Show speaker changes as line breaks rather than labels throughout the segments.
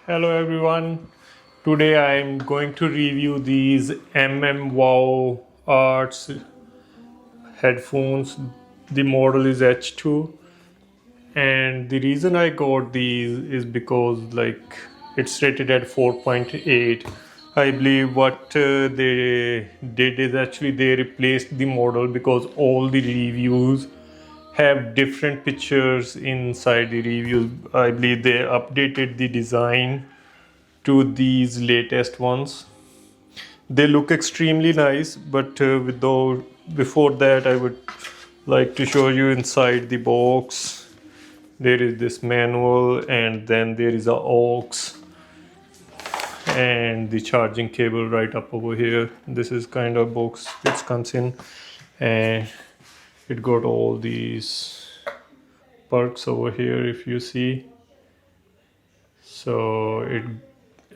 Hello everyone. Today I am going to review these MMWOWARTS headphones. The model is H2, and the reason I got these is because it's rated at 4.8. I believe what they did is actually they replaced the model because all the reviews have different pictures inside the reviews. I believe they updated the design to these latest ones. They look extremely nice, but before that, I would like to show you inside the box. There is this manual, and then there is a aux and the charging cable right up over here. This is kind of box which comes in, and it got all these perks over here if you see. So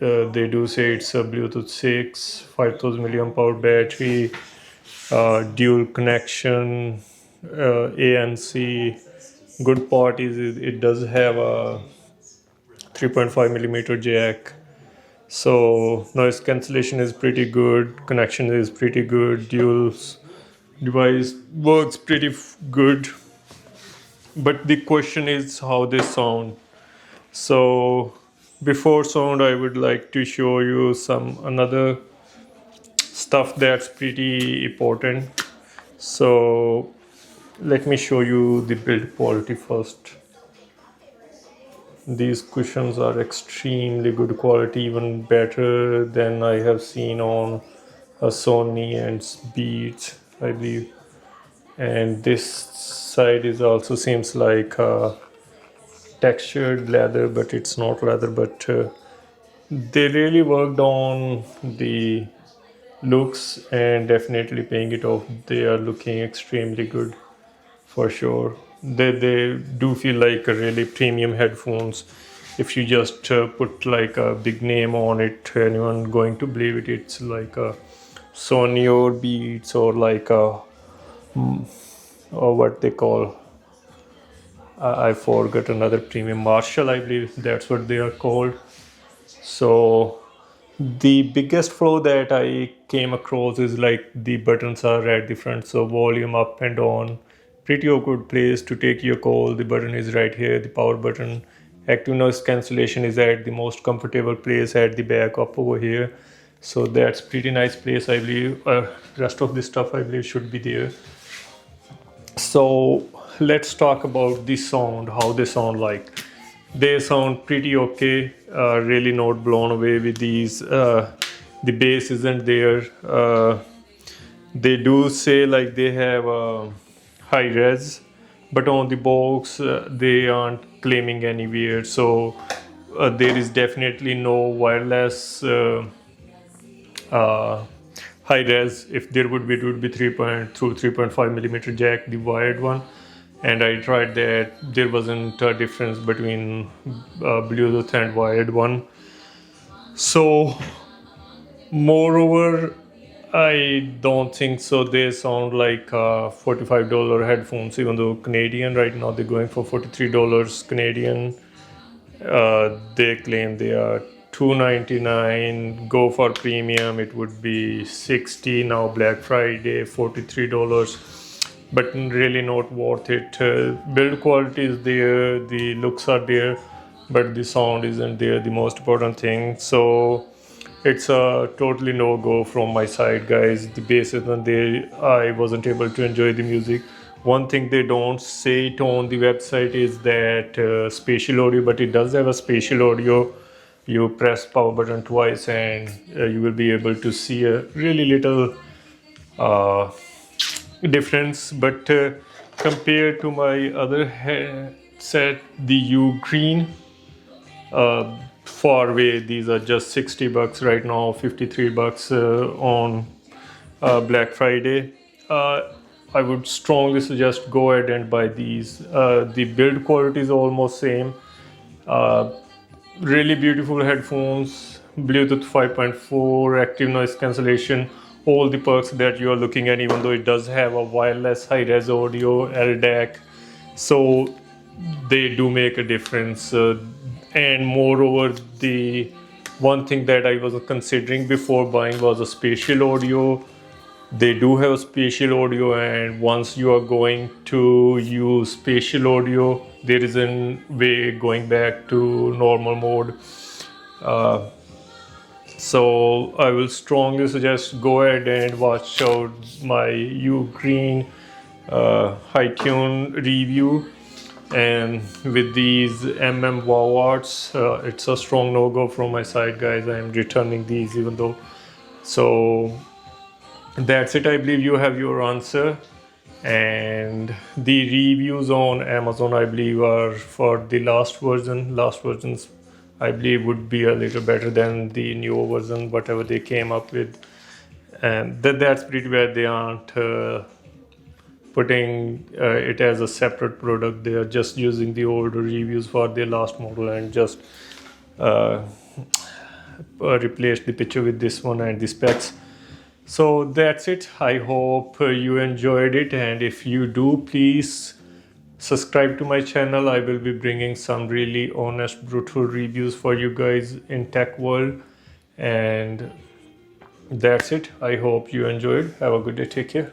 they do say it's a Bluetooth 6, 5000 milliamp hour battery, dual connection, ANC. Good part is it does have a 3.5 millimeter jack. So noise cancellation is pretty good, connection is pretty good, dual device works pretty good. But the question is how they sound. So before sound, I would like to show you some another stuff that's pretty important. So let me show you the build quality first. These cushions are extremely good quality, even better than I have seen on a Sony and Beats, I believe. And this side is also seems like textured leather, but it's not leather. But they really worked on the looks and definitely paying it off. They are looking extremely good for sure. They do feel like a really premium headphones. If you just put like a big name on it, anyone going to believe it. It's like a Sony or Beats or like a or what they call. I forgot another premium Marshall. I believe that's what they are called. So the biggest flaw that I came across is like the buttons are at the front, so volume up and down. Pretty awkward place to take your call. The button is right here, the power button. Active noise cancellation is at the most comfortable place at the back up over here. So that's pretty nice place, I believe. Rest of this stuff I believe should be there. So let's talk about the sound, how they sound like. They sound pretty okay, really not blown away with these. The bass isn't there. They do say like they have high res, but on the box they aren't claiming anywhere. So there is definitely no wireless high res. If there would be, it would be 3.5 millimeter jack, the wired one. And I tried that. There wasn't a difference between Bluetooth and wired one. So moreover, I don't think so. They sound like $45 headphones, even though Canadian right now they're going for $43 Canadian. They claim they are $299. Go for premium, it would be $60. Now Black Friday, $43. But really not worth it. Build quality is there, the looks are there, but the sound isn't there, the most important thing. So it's a totally no-go from my side, guys. The bass isn't there. I wasn't able to enjoy the music. One thing they don't say it on the website is that spatial audio, but it does have a spatial audio. You press power button twice and you will be able to see a really little difference. But compared to my other headset, the U Green, far away, these are just $60 right now, $53 on Black Friday. I would strongly suggest go ahead and buy these. The build quality is almost same. Really beautiful headphones, Bluetooth 5.4, active noise cancellation, all the perks that you are looking at, even though it does have a wireless high-res audio LDAC. So they do make a difference. And moreover, the one thing that I was considering before buying was a spatial audio. They do have spatial audio, and once you are going to use spatial audio, there is a way going back to normal mode. uh, so I will strongly suggest go ahead and watch out my U Green high tune review. And with these MMWOWARTS, it's a strong no-go from my side, guys. I am returning these even though. So that's it. I believe you have your answer. And the reviews on Amazon, I believe, are for the last version. Last versions, I believe, would be a little better than the new version, whatever they came up with. And that's pretty bad. They aren't putting it as a separate product. They are just using the older reviews for their last model and just replace the picture with this one and the specs. So that's it. I hope you enjoyed it, and if you do, please subscribe to my channel. I will be bringing some really honest, brutal reviews for you guys in tech world. And that's it. I hope you enjoyed. Have a good day. Take care.